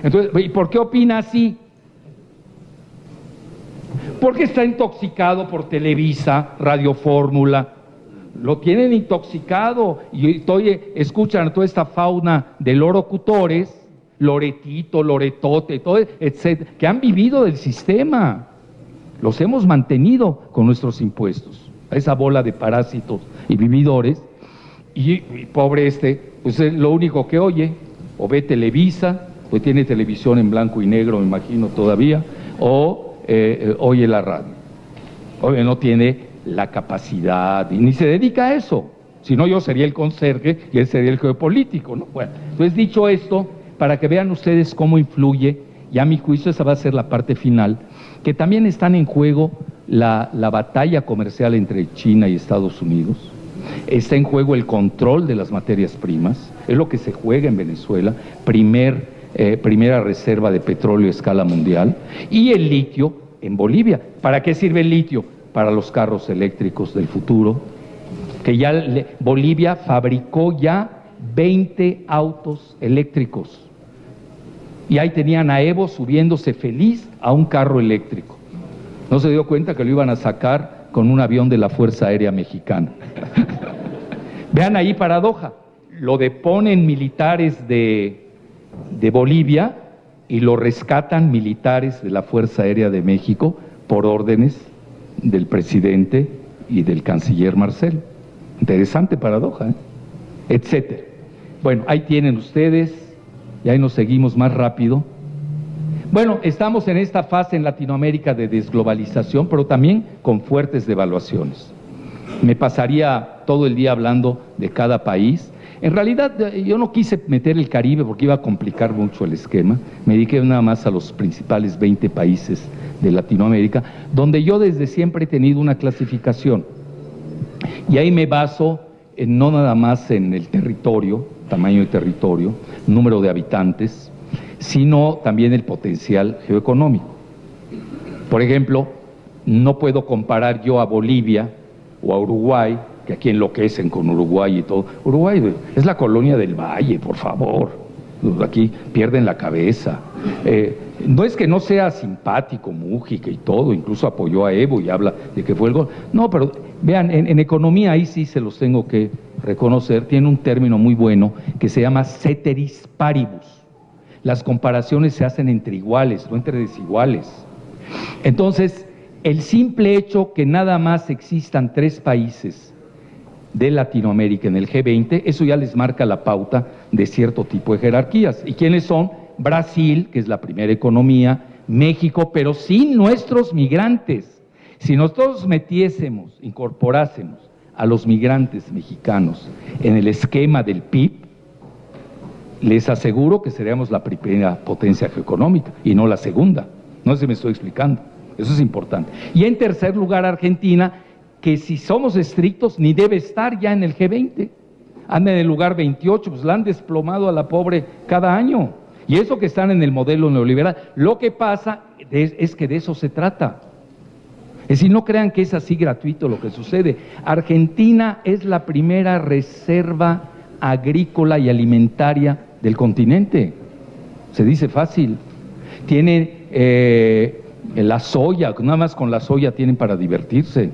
Entonces, ¿y por qué opina así? Porque está intoxicado por Televisa, Radio Fórmula, lo tienen intoxicado, y escuchan toda esta fauna de lorocutores, Loretito, Loretote, todo, etcétera, que han vivido del sistema. Los hemos mantenido con nuestros impuestos, a esa bola de parásitos y vividores, y pobre pues es lo único que oye, o ve Televisa, pues tiene televisión en blanco y negro, me imagino todavía, o oye la radio. Oye, no tiene la capacidad, y ni se dedica a eso, si no yo sería el conserje y él sería el geopolítico, ¿no? Bueno, entonces dicho esto, para que vean ustedes cómo influye, y a mi juicio esa va a ser la parte final, que también están en juego la batalla comercial entre China y Estados Unidos, está en juego el control de las materias primas, es lo que se juega en Venezuela, primera reserva de petróleo a escala mundial, y el litio en Bolivia. ¿Para qué sirve el litio? Para los carros eléctricos del futuro, que ya Bolivia fabricó ya 20 autos eléctricos, y ahí tenían a Evo subiéndose feliz a un carro eléctrico. No se dio cuenta que lo iban a sacar con un avión de la Fuerza Aérea Mexicana. Vean ahí paradoja, lo deponen militares de Bolivia y lo rescatan militares de la Fuerza Aérea de México por órdenes del presidente y del canciller Marcelo. Interesante paradoja, etcétera. Bueno, ahí tienen ustedes, y ahí nos seguimos más rápido. Bueno, estamos en esta fase en Latinoamérica de desglobalización, pero también con fuertes devaluaciones. Me pasaría todo el día hablando de cada país. En realidad, yo no quise meter el Caribe porque iba a complicar mucho el esquema. Me dediqué nada más a los principales 20 países de Latinoamérica, donde yo desde siempre he tenido una clasificación. Y ahí me baso no nada más en el territorio, tamaño de territorio, número de habitantes, sino también el potencial geoeconómico. Por ejemplo, no puedo comparar yo a Bolivia o a Uruguay, que aquí enloquecen con Uruguay y todo. Uruguay es la colonia del Valle, por favor. Aquí pierden la cabeza. No es que no sea simpático Mújica y todo, incluso apoyó a Evo y habla de que fue el gol. No, pero vean, en economía ahí sí se los tengo que reconocer, tiene un término muy bueno que se llama ceteris paribus. Las comparaciones se hacen entre iguales, no entre desiguales. Entonces, el simple hecho que nada más existan 3 países de Latinoamérica en el G20, eso ya les marca la pauta de cierto tipo de jerarquías. ¿Y quiénes son? Brasil, que es la primera economía, México, pero sin nuestros migrantes. Si nosotros incorporásemos a los migrantes mexicanos en el esquema del PIB, les aseguro que seríamos la primera potencia geoeconómica y no la segunda. No sé si me estoy explicando, eso es importante. Y en tercer lugar, Argentina, que si somos estrictos ni debe estar ya en el G20, anda en el lugar 28, pues la han desplomado a la pobre cada año. Y eso que están en el modelo neoliberal. Lo que pasa es que de eso se trata. Es decir, no crean que es así gratuito lo que sucede. Argentina es la primera reserva agrícola y alimentaria del continente. Se dice fácil. Tiene la soya, nada más con la soya tienen para divertirse.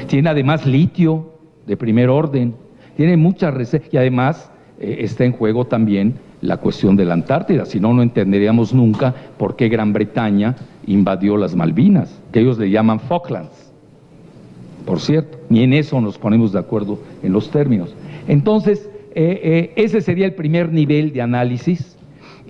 Tiene además litio de primer orden. Tiene muchas reservas y además está en juego también la cuestión de la Antártida, si no, no entenderíamos nunca por qué Gran Bretaña invadió las Malvinas, que ellos le llaman Falklands, por cierto, ni en eso nos ponemos de acuerdo en los términos. Entonces, ese sería el primer nivel de análisis.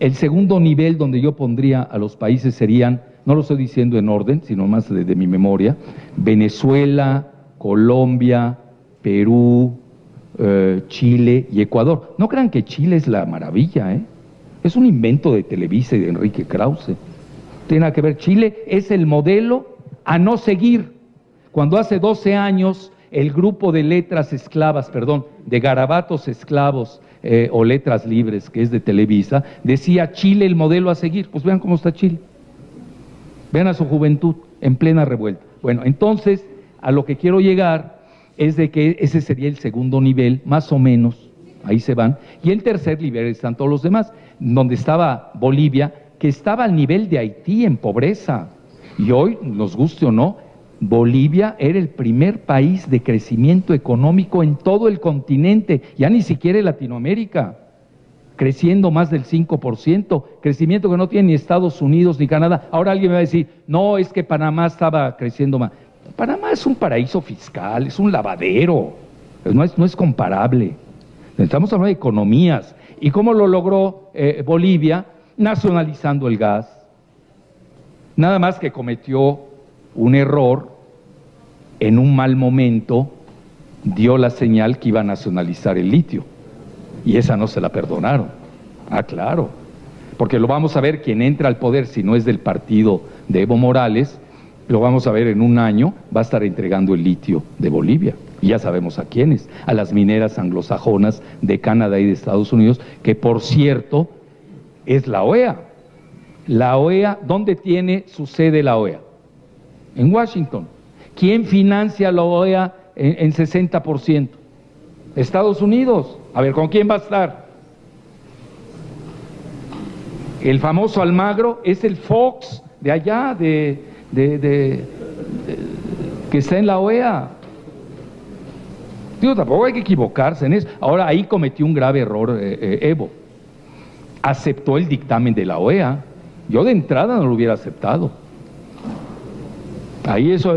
El segundo nivel donde yo pondría a los países serían, no lo estoy diciendo en orden, sino más de mi memoria, Venezuela, Colombia, Perú, Chile y Ecuador. No crean que Chile es la maravilla, es un invento de Televisa y de Enrique Krause. Tiene nada que ver. Chile es el modelo a no seguir. Cuando hace 12 años el grupo de letras esclavas, de garabatos esclavos o letras libres, que es de Televisa, decía Chile el modelo a seguir. Pues vean cómo está Chile. Vean a su juventud en plena revuelta. Bueno, entonces, a lo que quiero llegar es de que ese sería el segundo nivel, más o menos, ahí se van, y el tercer nivel están todos los demás. donde estaba Bolivia, que estaba al nivel de Haití en pobreza. Y hoy, nos guste o no, Bolivia era el primer país de crecimiento económico en todo el continente, ya ni siquiera en Latinoamérica, creciendo más del 5%, crecimiento que no tiene ni Estados Unidos ni Canadá. Ahora alguien me va a decir, no, es que Panamá estaba creciendo más. Panamá es un paraíso fiscal, es un lavadero, no es comparable. Estamos hablando de economías. ¿Y cómo lo logró Bolivia? Nacionalizando el gas. Nada más que cometió un error, en un mal momento dio la señal que iba a nacionalizar el litio. Y esa no se la perdonaron. Ah, claro. Porque lo vamos a ver, quien entra al poder, si no es del partido de Evo Morales, lo vamos a ver en un año, va a estar entregando el litio de Bolivia. Y ya sabemos a quiénes, a las mineras anglosajonas de Canadá y de Estados Unidos, que por cierto es la OEA. La OEA, ¿dónde tiene su sede la OEA? En Washington. ¿Quién financia la OEA en 60%? Estados Unidos. A ver, ¿con quién va a estar? El famoso Almagro es el Fox de allá, que está en la OEA. Digo, tampoco hay que equivocarse en eso. Ahora, ahí cometió un grave error Evo. Aceptó el dictamen de la OEA. Yo de entrada no lo hubiera aceptado. Ahí eso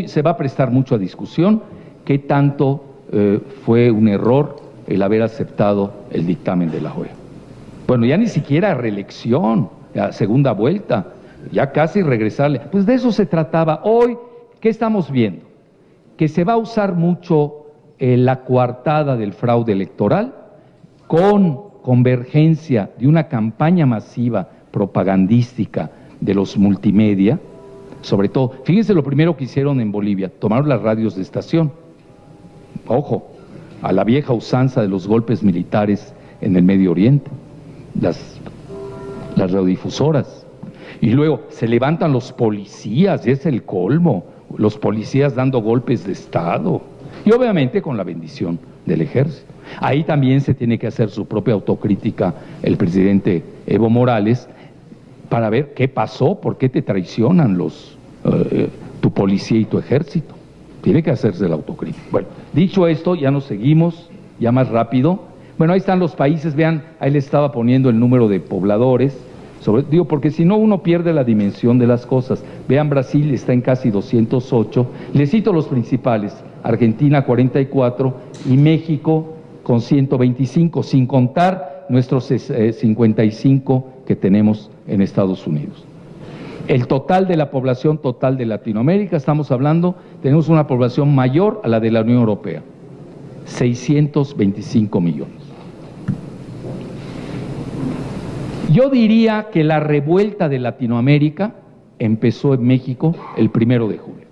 se va a prestar mucho a discusión. ¿Qué tanto fue un error el haber aceptado el dictamen de la OEA? Bueno, ya ni siquiera reelección, ya segunda vuelta, ya casi regresarle. Pues de eso se trataba. Hoy, ¿qué estamos viendo? Que se va a usar mucho la coartada del fraude electoral con convergencia de una campaña masiva propagandística de los multimedia, sobre todo. Fíjense lo primero que hicieron en Bolivia, tomaron las radios de estación. Ojo, a la vieja usanza de los golpes militares en el Medio Oriente, las radiodifusoras. Y luego se levantan los policías, y es el colmo, los policías dando golpes de Estado, y obviamente con la bendición del ejército. Ahí también se tiene que hacer su propia autocrítica el presidente Evo Morales para ver qué pasó, por qué te traicionan tu policía y tu ejército. Tiene que hacerse la autocrítica. Bueno, dicho esto, ya nos seguimos, ya más rápido. Bueno, ahí están los países, vean, ahí le estaba poniendo el número de pobladores, digo, porque si no uno pierde la dimensión de las cosas. Vean, Brasil está en casi 208, les cito los principales, Argentina 44 y México con 125, sin contar nuestros 55 que tenemos en Estados Unidos. El total de la población total de Latinoamérica, estamos hablando, tenemos una población mayor a la de la Unión Europea, 625 millones. Yo diría que la revuelta de Latinoamérica empezó en México el 1 de julio,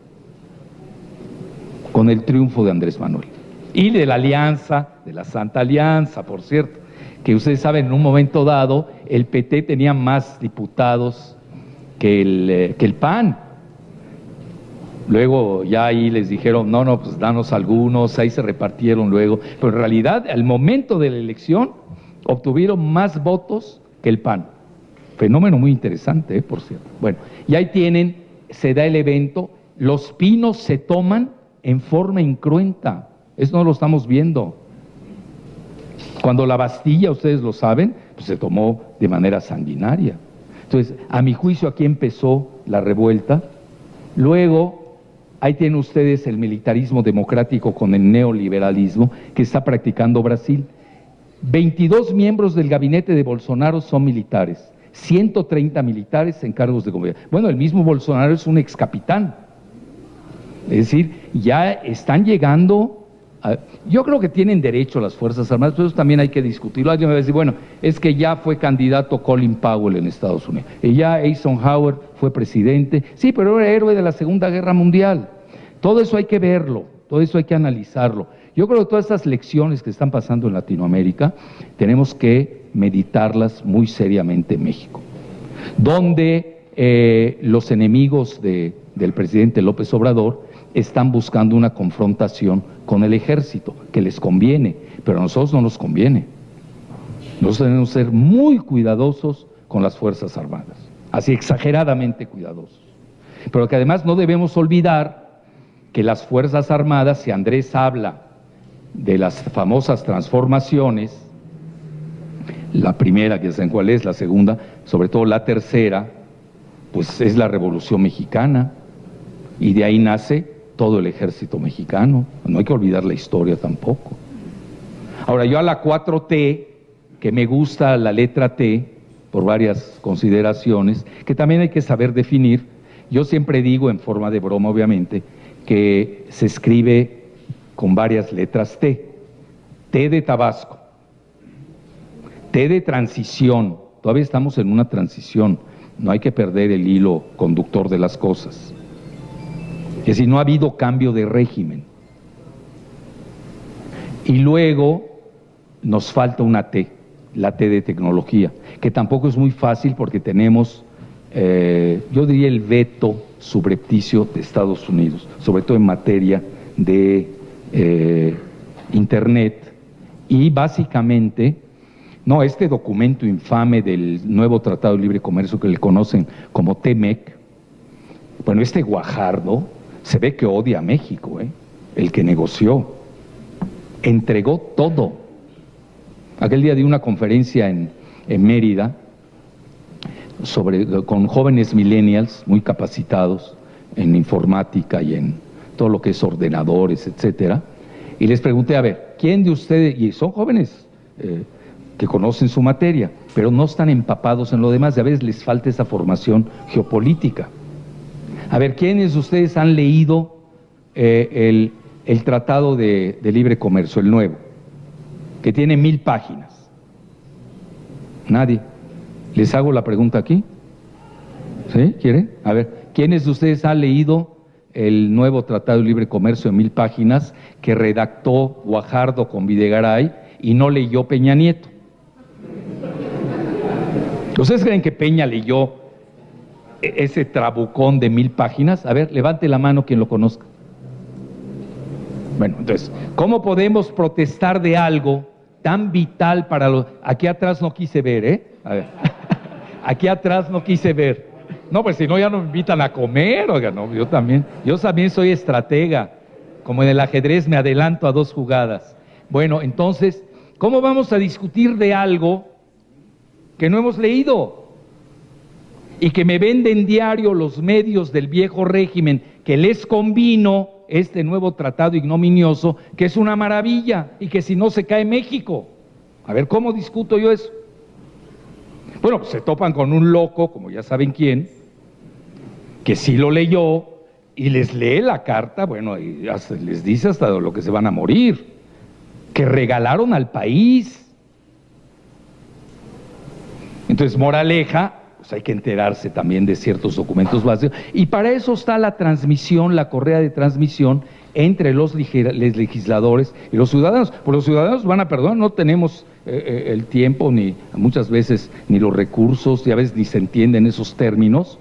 con el triunfo de Andrés Manuel. Y de la alianza, de la Santa Alianza, por cierto, que ustedes saben, en un momento dado, el PT tenía más diputados que el PAN. Luego ya ahí les dijeron, no, pues danos algunos, ahí se repartieron luego. Pero en realidad, al momento de la elección, obtuvieron más votos que el PAN. Fenómeno muy interesante, por cierto. Bueno, y ahí tienen, se da el evento, los pinos se toman en forma incruenta. Eso no lo estamos viendo. Cuando la Bastilla, ustedes lo saben, pues se tomó de manera sanguinaria. Entonces, a mi juicio, aquí empezó la revuelta. Luego, ahí tienen ustedes el militarismo democrático con el neoliberalismo que está practicando Brasil. 22 miembros del gabinete de Bolsonaro son militares, 130 militares en cargos de gobierno. Bueno, el mismo Bolsonaro es un ex capitán. Es decir, ya están llegando. Yo creo que tienen derecho las Fuerzas Armadas, pero eso también hay que discutirlo. Alguien me va a decir, bueno, es que ya fue candidato Colin Powell en Estados Unidos, y ya Eisenhower fue presidente, sí, pero era héroe de la Segunda Guerra Mundial. Todo eso hay que verlo, todo eso hay que analizarlo. Yo creo que todas estas lecciones que están pasando en Latinoamérica tenemos que meditarlas muy seriamente en México, donde los enemigos del presidente López Obrador están buscando una confrontación con el ejército, que les conviene, pero a nosotros no nos conviene. Nosotros tenemos que ser muy cuidadosos con las Fuerzas Armadas, así exageradamente cuidadosos. Pero que además no debemos olvidar que las Fuerzas Armadas, si Andrés habla de las famosas transformaciones, la primera, que saben cuál es, la segunda, sobre todo la tercera, pues es la Revolución Mexicana, y de ahí nace todo el ejército mexicano. No hay que olvidar la historia tampoco. Ahora, yo a la 4T, que me gusta la letra T, por varias consideraciones, que también hay que saber definir, yo siempre digo, en forma de broma obviamente, que se escribe con varias letras T. T de Tabasco, T de transición, todavía estamos en una transición, no hay que perder el hilo conductor de las cosas. Es decir, no ha habido cambio de régimen. Y luego nos falta una T, la T de tecnología, que tampoco es muy fácil porque tenemos, yo diría, el veto subrepticio de Estados Unidos, sobre todo en materia de Internet, y básicamente, no, este documento infame del nuevo Tratado de Libre Comercio que le conocen como TEMEC, bueno, este Guajardo se ve que odia a México, el que negoció, entregó todo. Aquel día di una conferencia en Mérida con jóvenes millennials muy capacitados en informática y en todo lo que es ordenadores, etcétera, y les pregunté, a ver, ¿quién de ustedes, y son jóvenes que conocen su materia, pero no están empapados en lo demás, y a veces les falta esa formación geopolítica? A ver, ¿quiénes de ustedes han leído el Tratado de Libre Comercio, el nuevo, que tiene 1000 páginas? Nadie. ¿Les hago la pregunta aquí? ¿Sí? ¿Quieren? A ver, ¿quiénes de ustedes han leído el nuevo Tratado de Libre Comercio de 1000 páginas que redactó Guajardo con Videgaray y no leyó Peña Nieto? ¿Ustedes creen que Peña leyó ese trabucón de 1000 páginas? A ver, levante la mano quien lo conozca. Bueno, entonces, ¿cómo podemos protestar de algo tan vital para los... Aquí atrás no quise ver, A ver, aquí atrás no quise ver. No, pues si no ya no me invitan a comer, oiga, no, yo también soy estratega, como en el ajedrez me adelanto a 2 jugadas. Bueno, entonces, ¿cómo vamos a discutir de algo que no hemos leído? Y que me venden diario los medios del viejo régimen, que les convino este nuevo tratado ignominioso, que es una maravilla, y que si no se cae México. A ver, ¿cómo discuto yo eso? Bueno, pues se topan con un loco, como ya saben quién, que sí lo leyó, y les lee la carta, bueno, y hasta les dice hasta de lo que se van a morir, que regalaron al país. Entonces, moraleja, pues hay que enterarse también de ciertos documentos básicos, y para eso está la transmisión, la correa de transmisión entre los legisladores y los ciudadanos. Pues los ciudadanos van a perdonar, no tenemos el tiempo, ni muchas veces ni los recursos, y a veces ni se entienden esos términos,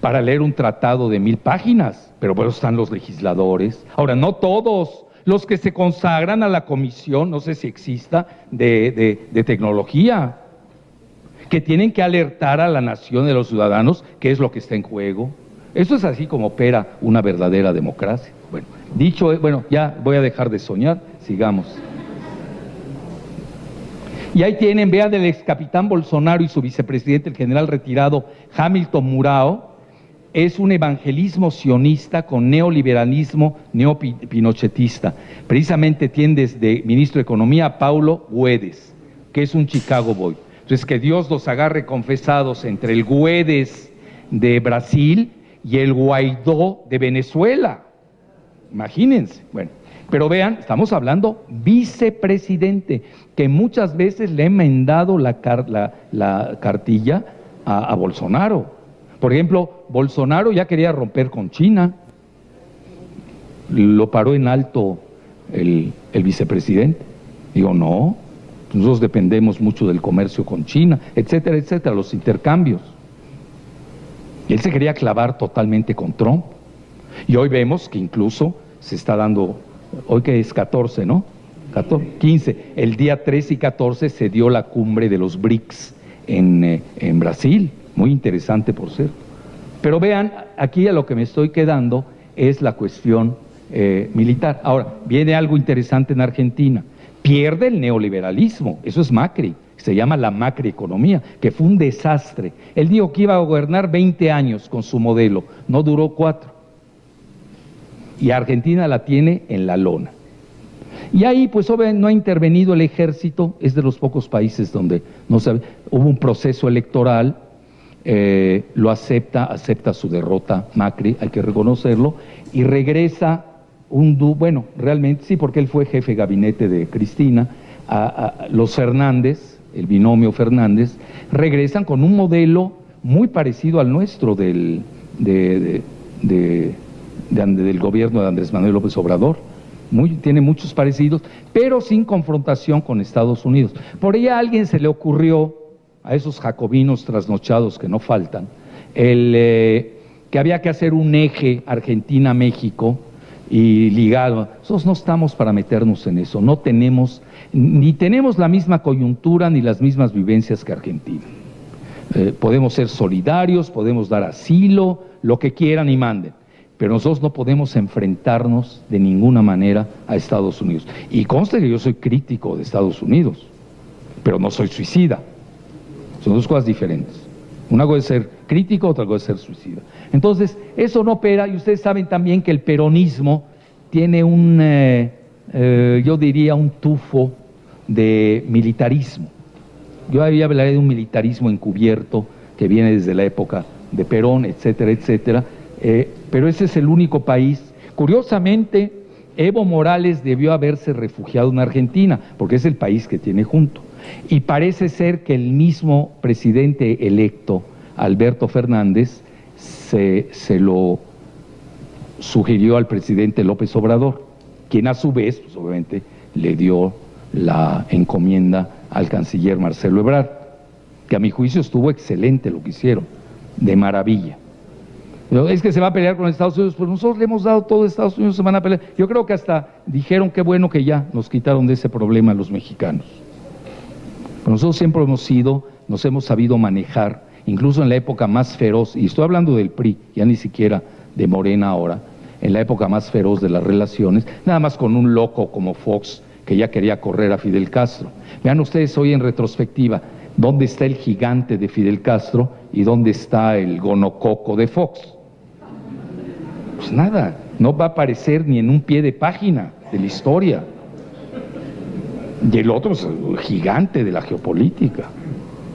para leer un tratado de 1000 páginas, pero por eso están los legisladores. Ahora, no todos los que se consagran a la comisión, no sé si exista, de tecnología, que tienen que alertar a la nación, de los ciudadanos, qué es lo que está en juego. Eso es así como opera una verdadera democracia. Bueno, dicho, bueno, ya voy a dejar de soñar, sigamos. Y ahí tienen, vean, el ex capitán Bolsonaro y su vicepresidente, el general retirado Hamilton Mourão, es un evangelismo sionista con neoliberalismo neopinochetista. Precisamente tiene desde ministro de Economía a Paulo Guedes, que es un Chicago Boy. Entonces, que Dios los agarre confesados entre el Guedes de Brasil y el Guaidó de Venezuela. Imagínense. Bueno, pero vean, estamos hablando vicepresidente, que muchas veces le ha enmendado la cartilla a Bolsonaro. Por ejemplo, Bolsonaro ya quería romper con China, lo paró en alto el vicepresidente. Digo, no, nosotros dependemos mucho del comercio con China, etcétera, etcétera, los intercambios. Y él se quería clavar totalmente con Trump. Y hoy vemos que incluso se está dando, hoy que es 14, ¿no? 15. El día 13 y 14 se dio la cumbre de los BRICS en Brasil, muy interesante por cierto. Pero vean, aquí a lo que me estoy quedando es la cuestión militar. Ahora, viene algo interesante en Argentina. Pierde el neoliberalismo, eso es Macri, se llama la macroeconomía, que fue un desastre. Él dijo que iba a gobernar 20 años con su modelo, no duró 4. Y Argentina la tiene en la lona. Y ahí, pues obviamente no ha intervenido el ejército, es de los pocos países donde no sabe, hubo un proceso electoral, lo acepta su derrota Macri, hay que reconocerlo, y regresa bueno, realmente sí, porque él fue jefe de gabinete de Cristina, a los Fernández, el binomio Fernández, regresan con un modelo muy parecido al nuestro del gobierno de Andrés Manuel López Obrador. Tiene muchos parecidos, pero sin confrontación con Estados Unidos. Por ahí a alguien se le ocurrió, a esos jacobinos trasnochados que no faltan, que había que hacer un eje Argentina-México y ligado. Nosotros no estamos para meternos en eso, no tenemos, ni tenemos la misma coyuntura ni las mismas vivencias que Argentina. Podemos ser solidarios, podemos dar asilo, lo que quieran y manden, pero nosotros no podemos enfrentarnos de ninguna manera a Estados Unidos. Y conste que yo soy crítico de Estados Unidos, pero no soy suicida. Son dos cosas diferentes. Una cosa es ser crítico, otra cosa es ser suicida. Entonces, eso no opera, y ustedes saben también que el peronismo tiene yo diría, un tufo de militarismo. Yo ahí hablaré de un militarismo encubierto que viene desde la época de Perón, etcétera, etcétera. Pero ese es el único país. Curiosamente, Evo Morales debió haberse refugiado en Argentina, porque es el país que tiene junto. Y parece ser que el mismo presidente electo, Alberto Fernández, se lo sugirió al presidente López Obrador, quien a su vez, pues obviamente, le dio la encomienda al canciller Marcelo Ebrard, que a mi juicio estuvo excelente lo que hicieron, de maravilla. Es que se va a pelear con Estados Unidos, pues nosotros le hemos dado todo, Estados Unidos se van a pelear. Yo creo que hasta dijeron qué bueno que ya nos quitaron de ese problema a los mexicanos. Pero nosotros siempre nos hemos sabido manejar, incluso en la época más feroz, y estoy hablando del PRI, ya ni siquiera de Morena ahora, en la época más feroz de las relaciones, nada más con un loco como Fox, que ya quería correr a Fidel Castro. Vean ustedes hoy en retrospectiva, ¿dónde está el gigante de Fidel Castro y dónde está el gonococo de Fox? Pues nada, no va a aparecer ni en un pie de página de la historia. Y el otro es el gigante de la geopolítica,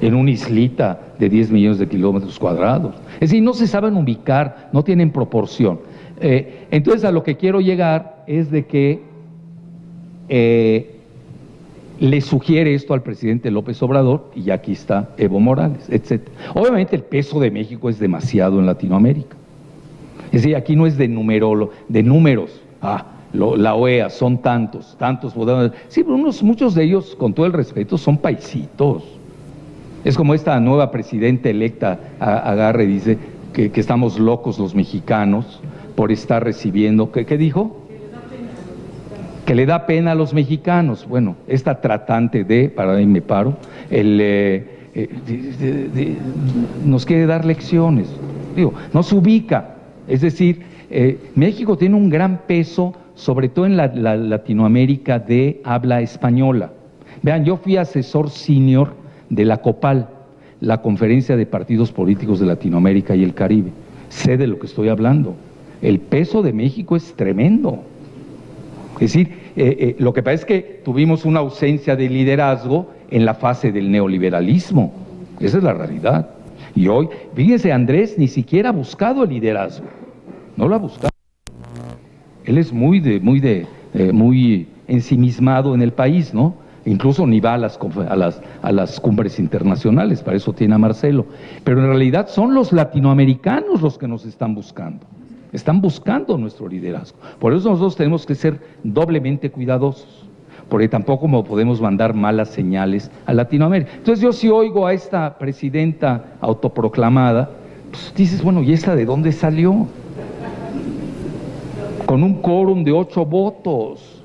en una islita de 10 millones de kilómetros cuadrados. Es decir, no se saben ubicar, no tienen proporción. Entonces a lo que quiero llegar es de que le sugiere esto al presidente López Obrador, y aquí está Evo Morales, etc. Obviamente el peso de México es demasiado en Latinoamérica. Es decir, aquí no es de números. La OEA son tantos. Sí, pero muchos de ellos, con todo el respeto, son paisitos. Es como esta nueva presidenta electa agarra y dice que estamos locos los mexicanos por estar recibiendo, ¿qué dijo? Que le da pena a los mexicanos. Bueno, esta tratante para ahí me paro, nos quiere dar lecciones. Digo, no se ubica. Es decir, México tiene un gran peso, sobre todo en la Latinoamérica de habla española. Vean, yo fui asesor senior de la COPAL, la Conferencia de Partidos Políticos de Latinoamérica y el Caribe. Sé de lo que estoy hablando. El peso de México es tremendo. Es decir, lo que pasa es que tuvimos una ausencia de liderazgo en la fase del neoliberalismo. Esa es la realidad. Y hoy, fíjense, Andrés ni siquiera ha buscado el liderazgo. No lo ha buscado. Él es muy ensimismado en el país, ¿no? Incluso ni va a las cumbres internacionales, para eso tiene a Marcelo. Pero en realidad son los latinoamericanos los que nos están buscando. Están buscando nuestro liderazgo. Por eso nosotros tenemos que ser doblemente cuidadosos, porque tampoco podemos mandar malas señales a Latinoamérica. Entonces yo sí oigo a esta presidenta autoproclamada, pues dices, bueno, ¿y esta de dónde salió? Con un quórum de 8 votos,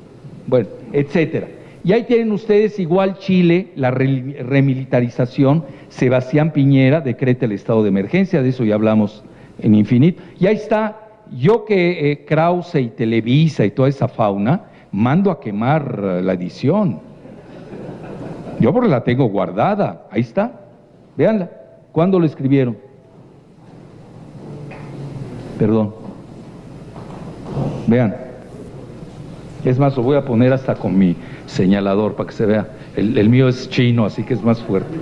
bueno, etcétera. Y ahí tienen ustedes igual Chile, la remilitarización, Sebastián Piñera decreta el estado de emergencia, de eso ya hablamos en infinito. Y ahí está, yo que Krause y Televisa y toda esa fauna, mando a quemar la edición. Yo porque la tengo guardada, ahí está, véanla. ¿Cuándo lo escribieron? Perdón. Vean. Es más, lo voy a poner hasta con mi señalador para que se vea. El mío es chino, así que es más fuerte.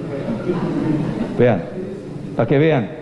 Vean, para que vean.